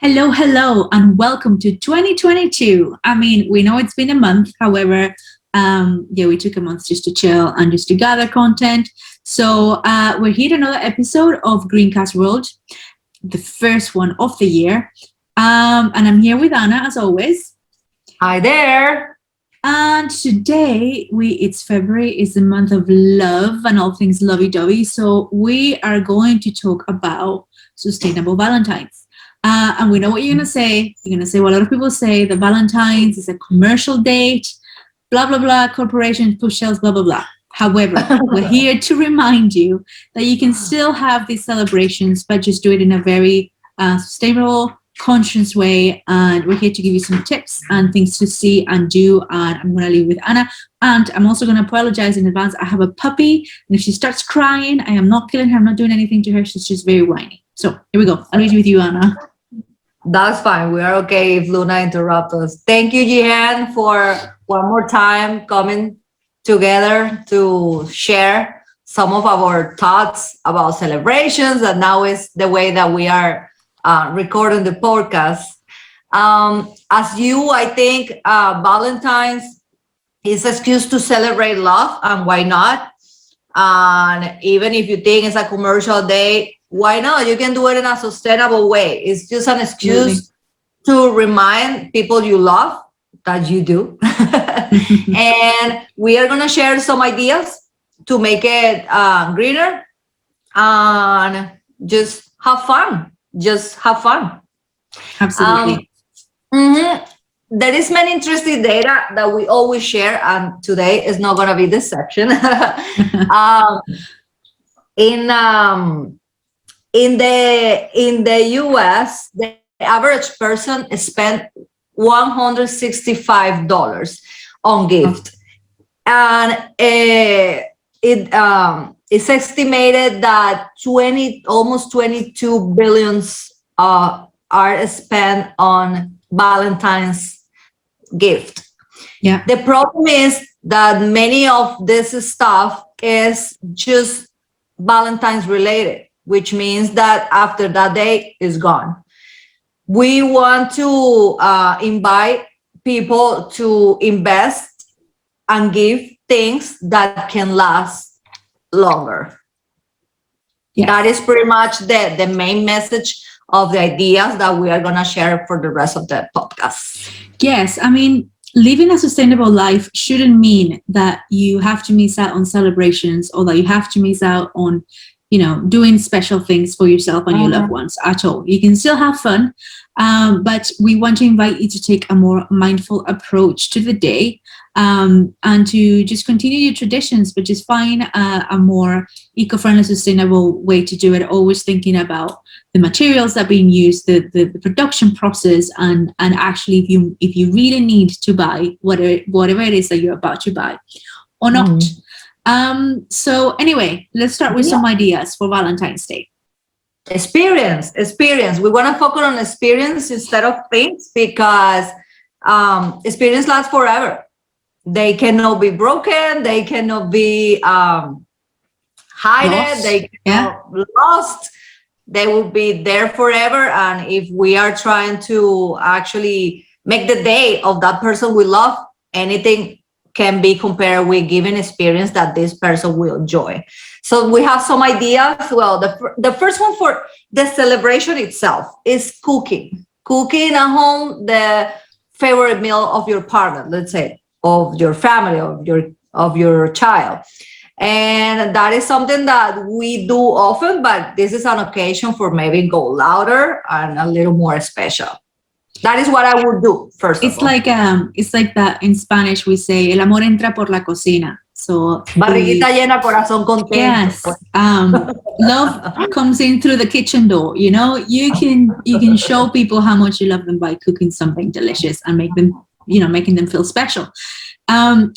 Hello, hello, and welcome to 2022. I mean, we know it's been a month. However, we took a month just to chill and just to gather content. So we're here another episode of Greencast World, the first one of the year. And I'm here with Anna, as always. Hi there. And today, it's February, is the month of love and all things lovey-dovey. So we are going to talk about sustainable Valentines. And we know what you're going to say. You're going to say what a lot of people say, the Valentine's is a commercial date, blah, blah, blah, corporations, push shells, blah, blah, blah. However, we're here to remind you that you can still have these celebrations, but just do it in a very sustainable, conscious way. And we're here to give you some tips and things to see and do. And I'm going to leave with Anna. And I'm also going to apologize in advance. I have a puppy, and if she starts crying, I am not killing her. I'm not doing anything to her. She's just very whiny. So here we go. I'll leave you with you, Anna. That's fine. We are okay if Luna interrupts us. Thank you, Jihan, for one more time coming together to share some of our thoughts about celebrations. And now is the way that we are recording the podcast. I think Valentine's is an excuse to celebrate love, and why not? And even if you think it's a commercial day, why not? You can do it in a sustainable way. It's just an excuse to remind people you love that you do. And we are going to share some ideas to make it greener and just have fun. Absolutely. There is many interesting data that we always share, and today is not going to be this section. In the US, the average person spent $165 on gift, and it's estimated that almost 22 billions are spent on Valentine's gift. Yeah. The problem is that many of this stuff is just Valentine's related, which means that after that day is gone. We want to invite people to invest and give things that can last longer. Yes. That is pretty much the main message of the ideas that we are going to share for the rest of the podcast. Yes, I mean, living a sustainable life shouldn't mean that you have to miss out on celebrations or that you have to miss out on doing special things for yourself and your loved ones at all. You can still have fun, but we want to invite you to take a more mindful approach to the day, and to just continue your traditions, but just find a more eco-friendly, sustainable way to do it, always thinking about the materials that are being used, the production process, and actually if you really need to buy whatever it is that you're about to buy or not. So anyway, let's start with some ideas for Valentine's Day. Experience. We want to focus on experience instead of things, because experience lasts forever. They cannot be broken. They cannot be hidden. They cannot be lost. They will be there forever. And if we are trying to actually make the day of that person we love, anything can be compared with giving experience that this person will enjoy. So we have some ideas. Well, the first one for the celebration itself is cooking at home, the favorite meal of your partner, let's say, of your family, of your child. And that is something that we do often, but this is an occasion for maybe go louder and a little more special. That is what I would do first. It's like that in Spanish we say el amor entra por la cocina. So barriguita llena, corazón contento. Yes, love comes in through the kitchen door. You can show people how much you love them by cooking something delicious and making them feel special.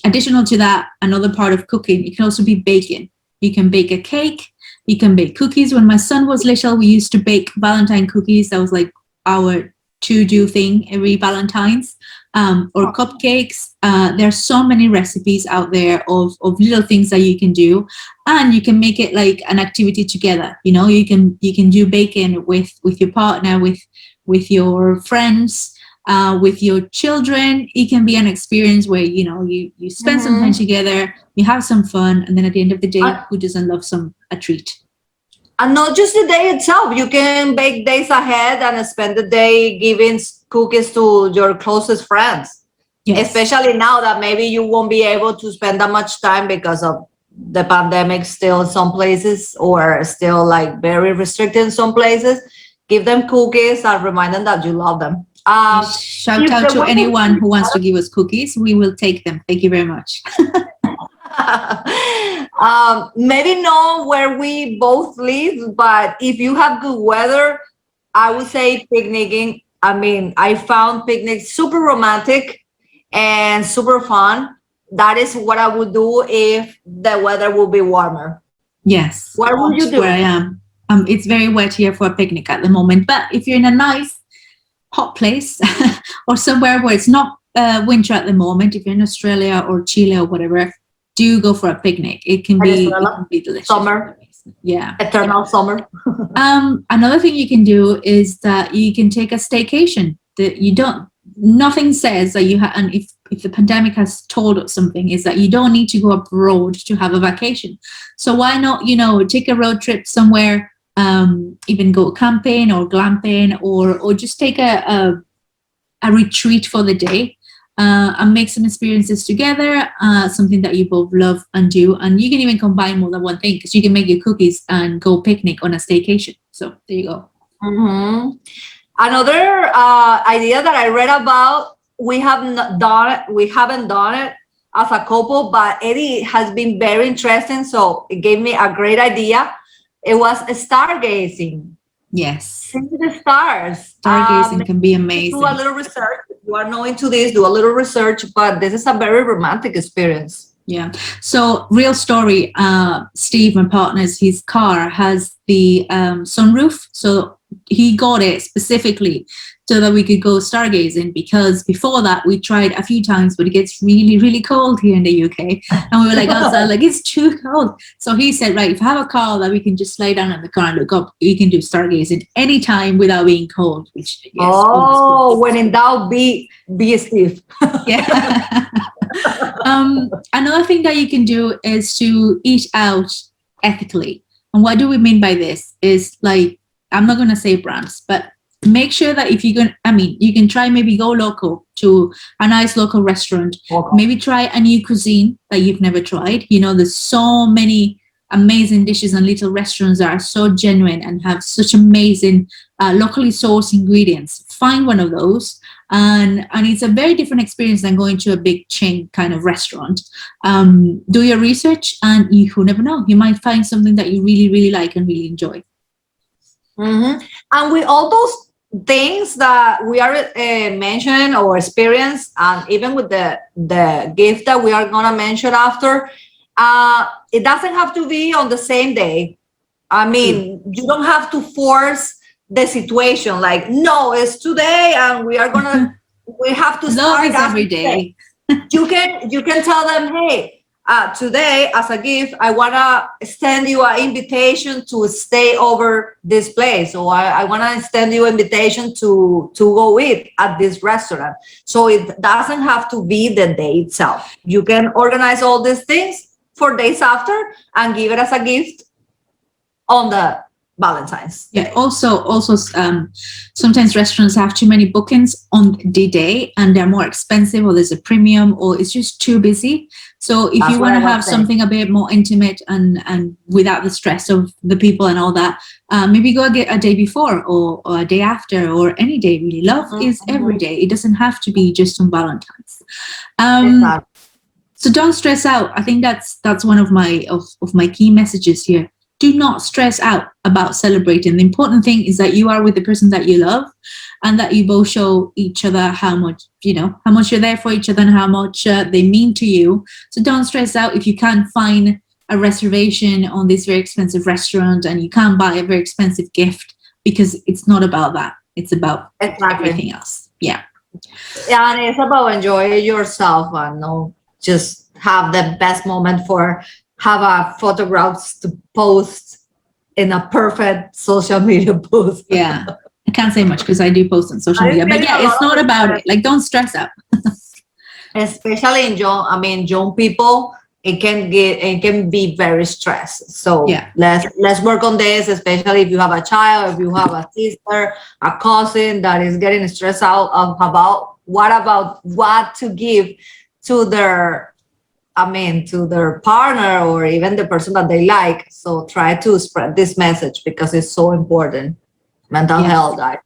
Additional to that, another part of cooking, it can also be baking. You can bake a cake. You can bake cookies. When my son was little, we used to bake Valentine cookies. That was like our to-do thing every Valentine's, or cupcakes. There are so many recipes out there of little things that you can do, and you can make it like an activity together. You can do baking with your partner, with with your friends, with your children. It can be an experience where you spend some time together, you have some fun, and then at the end of the day, who doesn't love a treat? And not just the day itself. You can bake days ahead and spend the day giving cookies to your closest friends. Yes. Especially now that maybe you won't be able to spend that much time because of the pandemic still in some places, or still like very restricted in some places. Give them cookies and remind them that you love them. Shout out to anyone who wants to give us cookies. We will take them. Thank you very much. Maybe not where we both live, but if you have good weather, I would say picnicking. I mean, I found picnics super romantic and super fun. That is what I would do if the weather would be warmer. Yes. What would you do? Where I am. It's very wet here for a picnic at the moment, but if you're in a nice hot place or somewhere where it's not winter at the moment, if you're in Australia or Chile or whatever, do go for a picnic. It can be delicious. Summer. Yeah. Eternal summer. Another thing you can do is that you can take a staycation. Nothing says that and if the pandemic has told us something, is that you don't need to go abroad to have a vacation. So why not, take a road trip somewhere, even go camping or glamping, or just take a retreat for the day, and make some experiences together, something that you both love and do. And you can even combine more than one thing, because you can make your cookies and go picnic on a staycation. So there you go. Mm-hmm. Another idea that I read about, we haven't done it as a couple, but Eddie has been very interesting. So it gave me a great idea. It was stargazing. Yes. See the stars. Stargazing can be amazing. Do a little research. If you are not into this, do a little research, but this is a very romantic experience. Yeah. So real story, Steve, my partner's, his car has the sunroof. So he got it specifically so that we could go stargazing, because before that we tried a few times, but it gets really, really cold here in the UK. And we were like, outside, like, it's too cold. So he said, right, if I have a car that we can just lay down in the car and look up, we can do stargazing anytime without being cold. Which, yes, when in doubt, be Steve. Yeah. Another thing that you can do is to eat out ethically. And what do we mean by this? Is like, I'm not going to say brands, but make sure that if you're going, you can try, maybe go local to a nice local restaurant, maybe try a new cuisine that you've never tried. There's so many amazing dishes and little restaurants that are so genuine and have such amazing locally sourced ingredients. Find one of those. And it's a very different experience than going to a big chain kind of restaurant. Do your research, and you never know, you might find something that you really, really like and really enjoy. Mm-hmm. And with all those things that we are mentioning or experience, and even with the gift that we are going to mention after, it doesn't have to be on the same day. You don't have to force the situation, like, no, it's today and we have to start every day. You can tell them, hey, today as a gift, I want to extend you an invitation to stay over this place, or I want to extend you an invitation to go eat at this restaurant. So it doesn't have to be the day itself. You can organize all these things for days after and give it as a gift on the Valentine's Day. Yeah. Also, sometimes restaurants have too many bookings on the day, and they're more expensive, or there's a premium, or it's just too busy. So if you want to have something a bit more intimate and without the stress of the people and all that, maybe go a day before or a day after, or any day really. Love is every day. It doesn't have to be just on Valentine's. So don't stress out. I think that's one of my key messages here. Do not stress out about celebrating. The important thing is that you are with the person that you love, and that you both show each other how much you're there for each other and how much they mean to you. So don't stress out if you can't find a reservation on this very expensive restaurant and you can't buy a very expensive gift, because it's not about that. It's about everything else. Yeah. Yeah, and it's about enjoying yourself and not just have the best moment have a photographs to post in a perfect social media post. Yeah. can't say much because I do post on social media, but yeah, it's not about it. Like, don't stress out. Especially in young people, it can be very stressed. So Yeah. let's work on this, especially if you have a child, if you have a sister, a cousin that is getting stressed out about what to give to their partner or even the person that they like. So try to spread this message because it's so important. Mental health, guys.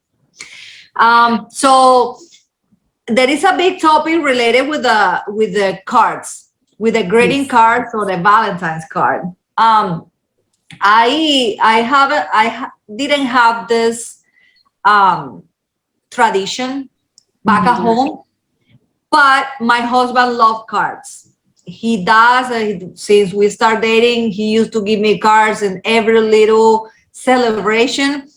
So there is a big topic related with the cards, with the greeting cards or the Valentine's card. I didn't have this tradition back at home, but my husband loved cards. He does. Since we started dating, he used to give me cards in every little celebration,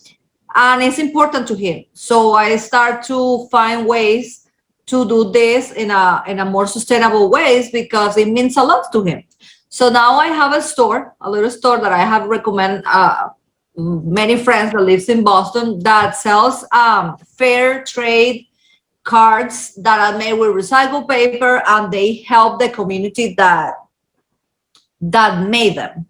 and it's important to him. So I start to find ways to do this in a more sustainable ways because it means a lot to him. So now I have a little store that I have recommend many friends that lives in Boston that sells fair trade cards that are made with recycled paper, and they help the community that made them.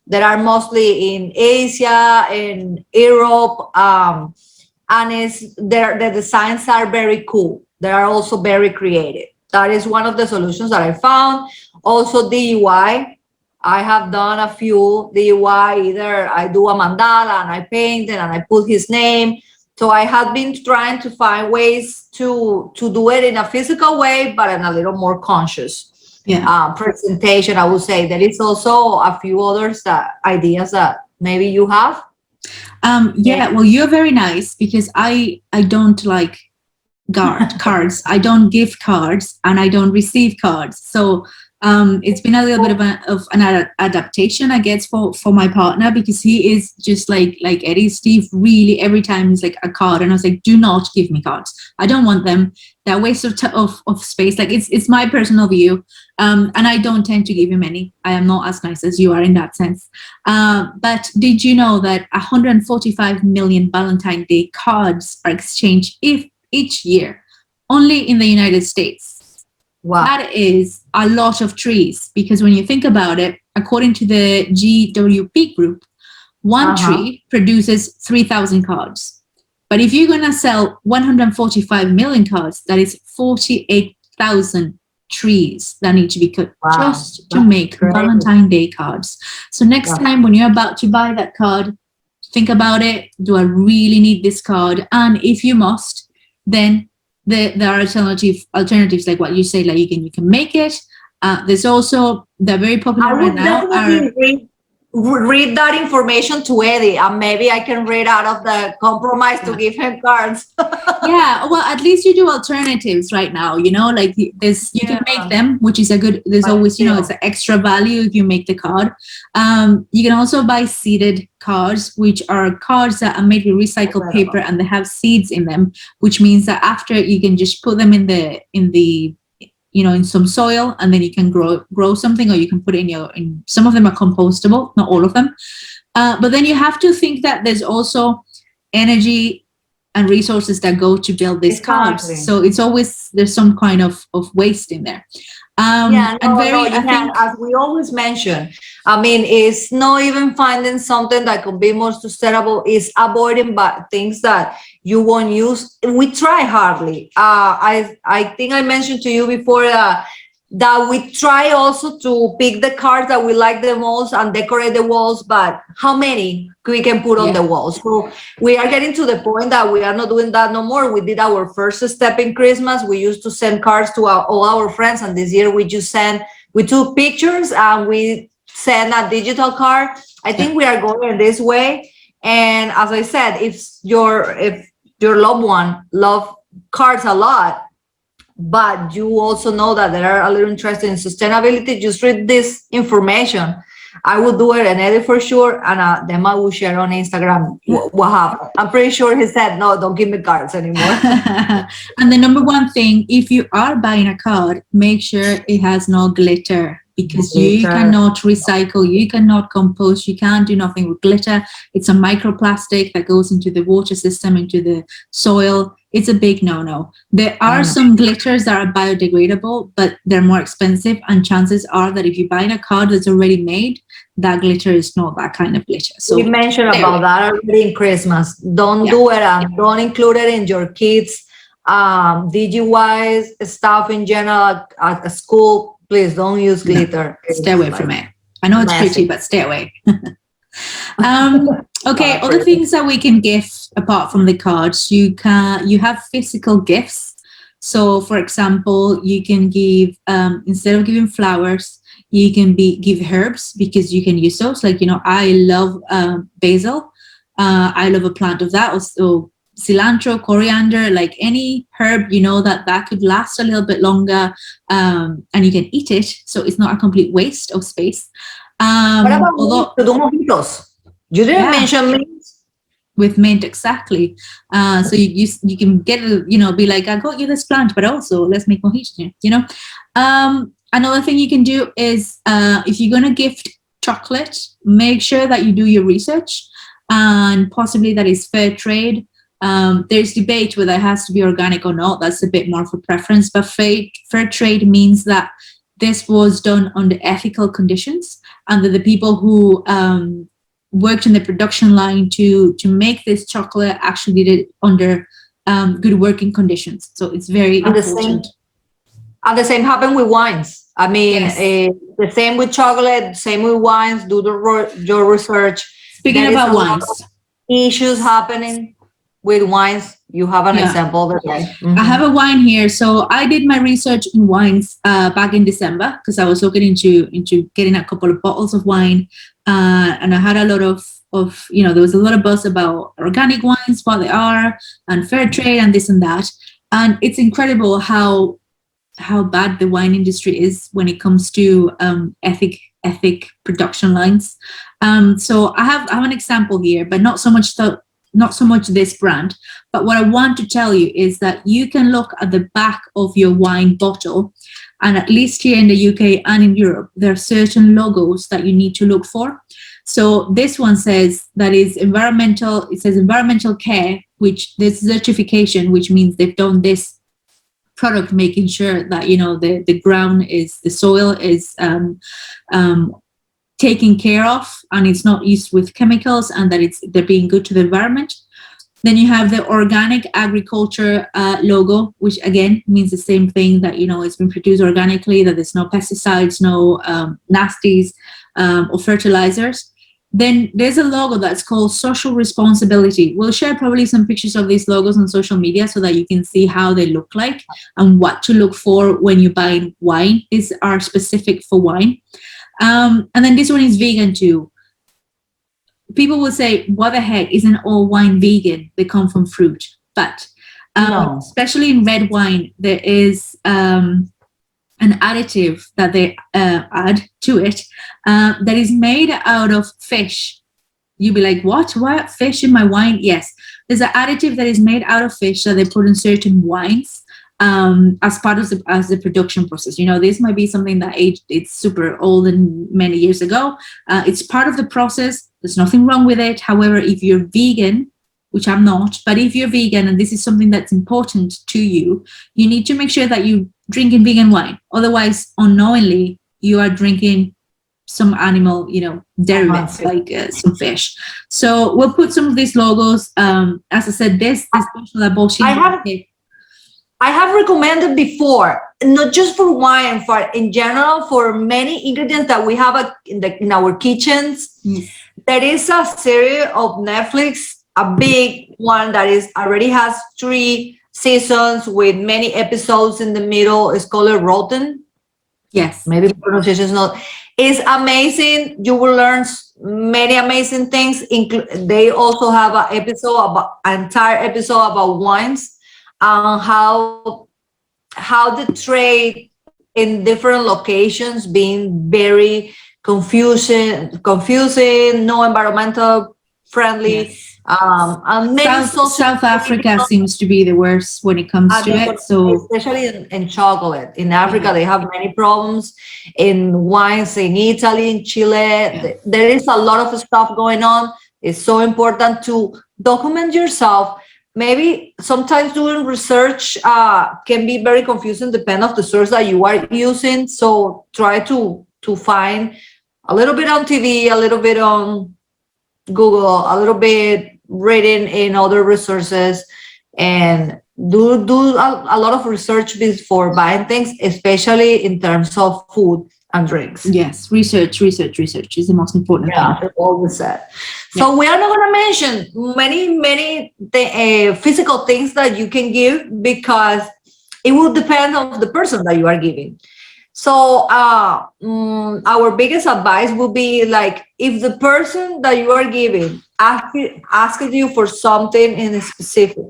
That are mostly in Asia, in Europe, and the designs are very cool. They are also very creative. That is one of the solutions that I found. Also DIY. I have done a few DIY. Either I do a mandala and I paint it and I put his name. So I have been trying to find ways to do it in a physical way, but in a little more conscious presentation, I would say. There is also a few others ideas that maybe you have. Well, you're very nice because I don't like cards. I don't give cards and I don't receive cards. So it's been a little bit of an adaptation, I guess, for my partner, because he is just like Eddie. Steve really, every time he's like, a card, and I was like, do not give me cards. I don't want them. They're a waste of space. Like, it's my personal view, and I don't tend to give him any. I am not as nice as you are in that sense. But did you know that 145 million Valentine's Day cards are exchanged each year, only in the United States? Wow. That is a lot of trees, because when you think about it, according to the GWP group, one tree produces 3,000 cards. But if you're going to sell 145 million cards, that is 48,000 trees that need to be cut just to make Valentine's Day cards. So next time when you're about to buy that card, think about it. Do I really need this card? And if you must, then there are alternatives like what you say, like you can make it. There's also, they're very popular right now. Read that information to Eddie, and maybe I can read out of the compromise to give him cards. Yeah, well, at least you do alternatives right now, like there's, you can make them, which is a good, there's always, it's an extra value if you make the card. You can also buy seeded cards, which are cards that are made with recycled paper, and they have seeds in them, which means that after you can just put them in some soil, and then you can grow something, or you can put it in some of them are compostable, not all of them. But then you have to think that there's also energy and resources that go to build these cards. So it's always, there's some kind of waste in there. I think, as we always mention, it's not even finding something that could be more sustainable, is avoiding things that you won't use. We try hardly. I think I mentioned to you before that we try also to pick the cards that we like the most and decorate the walls, but how many we can put on the walls? So we are getting to the point that we are not doing that no more. We did our first step in Christmas. We used to send cards to all our friends, and this year we took pictures and we send a digital card. I think we are going this way. And as I said, if your loved one love cards a lot, but you also know that they are a little interested in sustainability, just read this information. I will do it, and Eddie for sure, and then I will share on Instagram what happened. I'm pretty sure he said, no, don't give me cards anymore. And the number one thing, if you are buying a card, make sure it has no glitter, because you cannot recycle, you cannot compost, you can't do nothing with glitter. It's a microplastic that goes into the water system, into the soil. It's a big no-no. There are some glitters that are biodegradable, but they're more expensive, and chances are that if you buy a card that's already made, that glitter is not that kind of glitter. So we mentioned about that already in Christmas. Don't do it, and don't include it in your kids' DIY stuff in general at school. Please don't use glitter. Stay away from it. I know it's pretty, but stay away. Okay, other things that we can gift apart from the cards, you have physical gifts. So, for example, you can give instead of giving flowers, you can give herbs, because you can use those. Like, I love basil. I love a plant of that. Also, cilantro, coriander, like any herb, that could last a little bit longer, and you can eat it, so it's not a complete waste of space. What about to do mojitos? You didn't mention mint. With mint, exactly. So you can get be like, I got you this plant, but also let's make mojitos. Another thing you can do is if you're going to gift chocolate, make sure that you do your research, and possibly that is fair trade. There's debate whether it has to be organic or not. That's a bit more for preference, but fair trade means that this was done under ethical conditions, and that the people who worked in the production line to make this chocolate actually did it under good working conditions. So it's very important. And the same happened with wines. I mean, the same with chocolate, same with wines. Do your research. Speaking about wines, issues happening with wines. You have an example there. I have a wine here. So I did my research in wines back in December, because I was looking into getting a couple of bottles of wine, and I had a lot of there was a lot of buzz about organic wines, what they are, and fair trade, and this and that. And it's incredible how bad the wine industry is when it comes to ethic production lines. So I have an example here, but not so much this brand. But what I want to tell you is that you can look at the back of your wine bottle, and at least here in the UK and in Europe, there are certain logos that you need to look for. So this one says that is environmental. It says environmental care, which this certification, which means they've done this product making sure that the ground the soil is taken care of, and it's not used with chemicals, and that they're being good to the environment. Then you have the organic agriculture logo, which again means the same thing, that it's been produced organically, that there's no pesticides, no nasties or fertilizers. Then there's a logo that's called social responsibility. We'll share probably some pictures of these logos on social media so that you can see how they look like and what to look for when you buy wine. These are specific for wine. And then this one is vegan too. People will say, what the heck, isn't all wine vegan? They come from fruit. But especially in red wine, there is an additive that they add to it that is made out of fish. You'll be like, what? Fish in my wine? Yes. There's an additive that is made out of fish that they put in certain wines as part of the production process. This might be something that it's super old and many years ago. It's part of the process. There's nothing wrong with it. However, if you're vegan, which I'm not, but if you're vegan and this is something that's important to you, you need to make sure that you drinking vegan wine. Otherwise, unknowingly, you are drinking some animal, derivatives like some fish. So we'll put some of these logos. As I said, this special abortion. I have recommended before, not just for wine, for in general, for many ingredients that we have in our kitchens. Yes. There is a series of Netflix, a big one that already has 3 seasons with many episodes in the middle. It's called Rotten. Yes. Maybe the pronunciation is not. It's amazing. You will learn many amazing things. They also have an entire episode about wines and how the trade in different locations being very confusing, no environmental friendly. Yes. And many South Africa seems to be the worst when it comes to it. So especially in chocolate. In Africa, they have many problems. In wines, in Italy, in Chile, there is a lot of stuff going on. It's so important to document yourself. Maybe sometimes doing research can be very confusing, depending on the source that you are using. So try to find a little bit on TV, a little bit on Google, a little bit reading in other resources, and do a lot of research before buying things, especially in terms of food and drinks. Yes, research is the most important thing. Yeah, always said. So we are not going to mention many physical things that you can give, because it will depend on the person that you are giving. So our biggest advice would be, like, if the person that you are giving asks you for something in specific,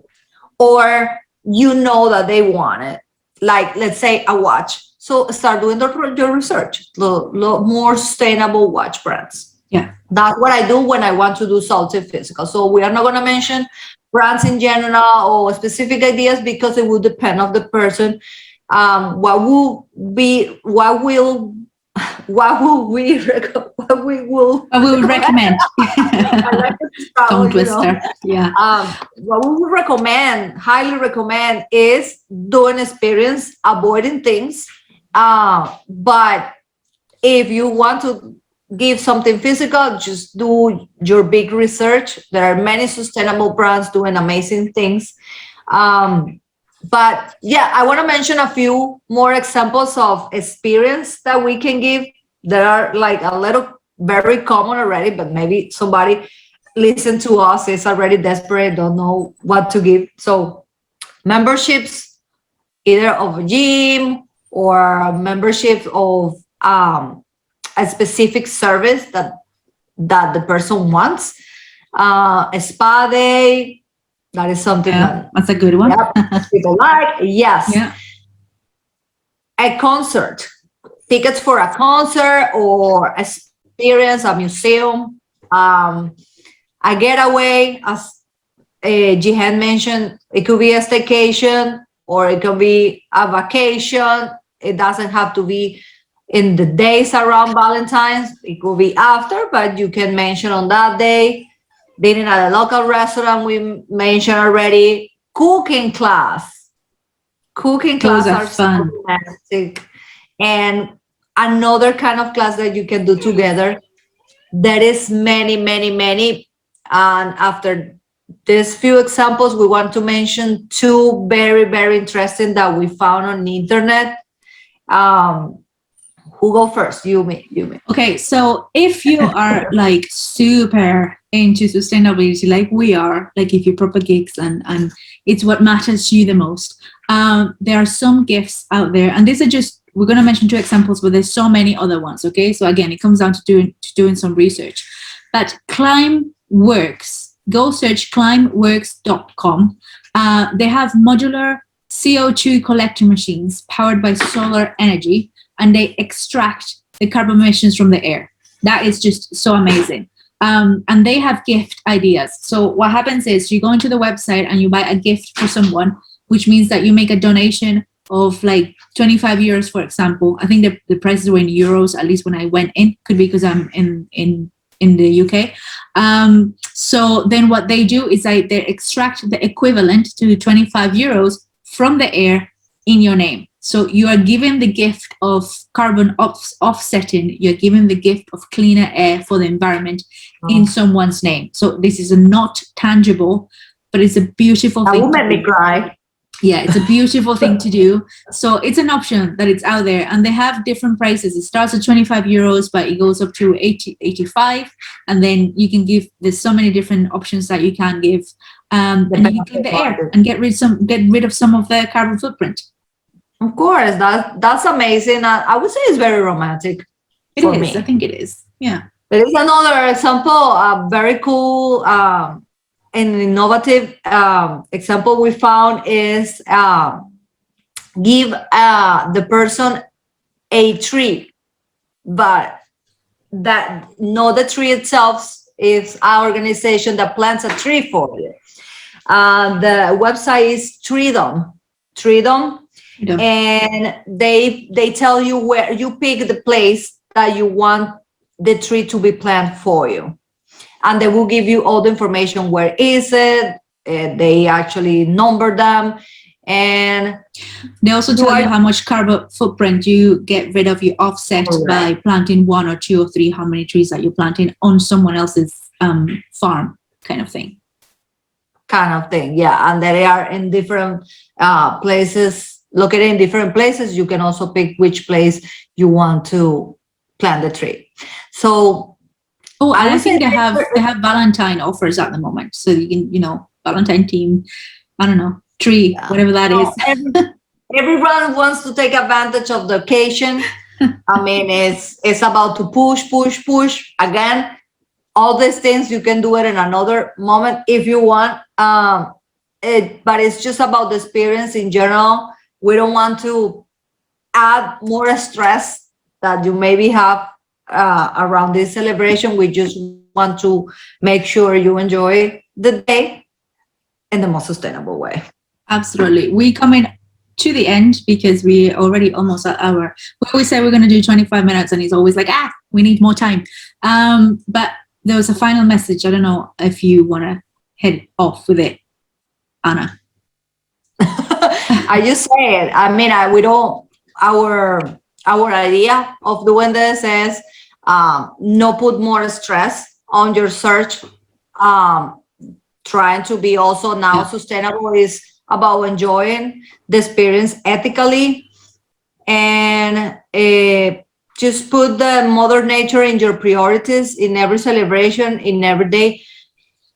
or you know that they want it, like, let's say a watch. So start doing your research, more sustainable watch brands. Yeah, that's what I do when I want to do Salty Physical. So we are not going to mention brands in general or specific ideas, because it will depend on the person. What will we recommend? Tongue twister. Yeah. What we would highly recommend, is doing experience, avoiding things. But if you want to give something physical, just do your big research. There are many sustainable brands doing amazing things. But yeah, I want to mention a few more examples of experience that we can give. There are like a little very common already, but maybe somebody listen to us is already desperate, don't know what to give. So memberships, either of a gym or memberships of a specific service that the person wants. A spa day. That is something that's a good one. People like. Yes. Yeah. A concert, tickets for a concert or experience, a museum, a getaway, as Jihan mentioned. It could be a staycation, or it could be a vacation. It doesn't have to be in the days around Valentine's. It could be after, but you can mention on that day. Dinner at a local restaurant, we mentioned already. Cooking class. Cooking Those class are fun. so fantastic. And another kind of class that you can do together. There is many. And after these few examples, we want to mention two very, very interesting that we found on the internet. Who go first? You, me. Okay, so if you are like super into sustainability, like we are, like if you proper geeks and it's what matters to you the most, there are some gifts out there, and these are just, we're going to mention two examples, but there's so many other ones. Okay, so again, it comes down to doing some research. But Climeworks, go search climeworks.com. They have modular CO2 collector machines powered by solar energy, and they extract the carbon emissions from the air. That is just so amazing. And they have gift ideas. So what happens is you go into the website and you buy a gift for someone, which means that you make a donation of like 25 euros, for example. I think the prices were in euros, at least when I went in. Could be because I'm in the UK. So then what they do is they extract the equivalent to 25 euros from the air in your name. So you are given the gift of carbon offsetting. You're given the gift of cleaner air for the environment in someone's name. So this is not tangible, but it's a beautiful thing. That will make me cry. Yeah, it's a beautiful thing to do. So it's an option that it's out there, and they have different prices. It starts at 25 euros, but it goes up to 85. And then you can give, there's so many different options that you can give. And you can clean the air and get rid of some of the carbon footprint. Of course, that's amazing. I would say it's very romantic. It is. I think it is. Yeah. There is another example, a very cool and innovative example we found is give the person a tree, but that not the tree itself is our organization that plants a tree for you. The website is Treedom. And they tell you where you pick the place that you want the tree to be planted for you, and they will give you all the information. Where is it? They actually number them, and they also tell you how much carbon footprint you get rid of, you offset by planting 1 or 2 or 3, how many trees that you're planting on someone else's farm, kind of thing. Yeah. And they are in different places, located in different places. You can also pick which place you want to plant the tree. So I think they have Valentine offers at the moment, so you can, Valentine team, I don't know, tree, whatever that is. Everyone wants to take advantage of the occasion. I mean, it's about to push again. All these things you can do it in another moment if you want, but it's just about the experience in general. We don't want to add more stress that you maybe have around this celebration. We just want to make sure you enjoy the day in the most sustainable way. Absolutely. We come in to the end because we already almost at our, we always say we're going to do 25 minutes and he's always like, we need more time. But there was a final message. I don't know if you want to head off with it, Anna. I just say it. I mean, we don't, our idea of doing this is no put more stress on your search. Trying to be also now sustainable is about enjoying the experience ethically, and just put the mother nature in your priorities in every celebration, in every day.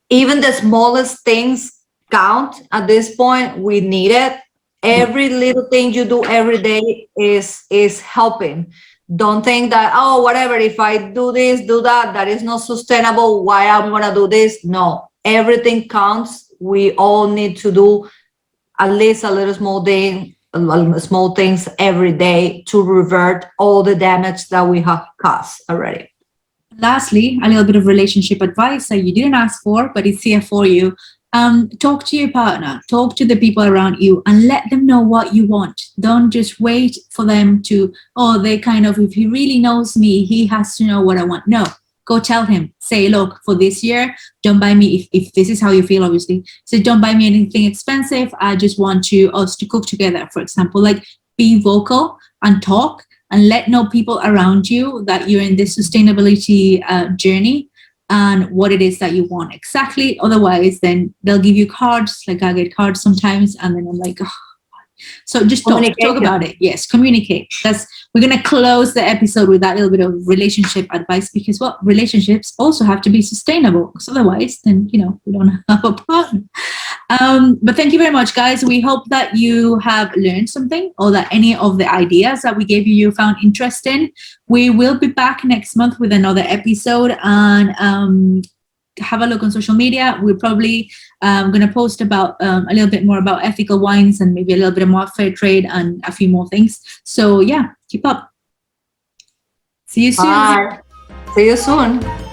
Even the smallest things count at this point. We need it. Every little thing you do every day is helping. Don't think that, whatever, if I do this, do that, that is not sustainable, why I'm going to do this. No, everything counts. We all need to do at least a little small things every day to revert all the damage that we have caused already. Lastly, a little bit of relationship advice that you didn't ask for, but it's here for you. Talk to your partner, talk to the people around you, and let them know what you want. Don't just wait for them to, if he really knows me, he has to know what I want. No, go tell him. Say, look, for this year, don't buy me, if this is how you feel, obviously. So don't buy me anything expensive. I just want us to cook together, for example. Like, be vocal and talk and let know people around you that you're in this sustainability journey and what it is that you want exactly. Otherwise, then they'll give you cards. Like, I get cards sometimes, and then I'm like, So just talk about it. Yes, communicate. We're going to close the episode with that little bit of relationship advice, because relationships also have to be sustainable. Because otherwise, then, we don't have a partner. But thank you very much, guys. We hope that you have learned something, or that any of the ideas that we gave you found interesting. We will be back next month with another episode, and have a look on social media. We're probably going to post about a little bit more about ethical wines, and maybe a little bit more fair trade and a few more things. So yeah, keep up. See you soon. Bye. See you soon.